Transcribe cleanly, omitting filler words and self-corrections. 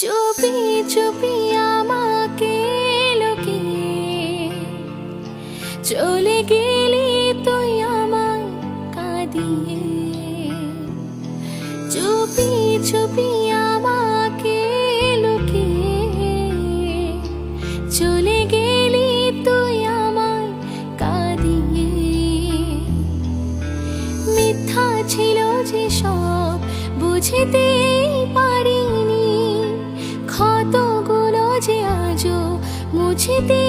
চুপি চুপি আমাকে লুকিয়ে চলে গেলি তুই আমায় কাঁদিয়ে। চুপি চুপি আমাকে লুকিয়ে চলে গেলি তুই আমায় কাঁদিয়ে। মিথ্যা ছিল যে সব বুঝতে পারিনি, ক্ষতগুলো যে আজও মুছতে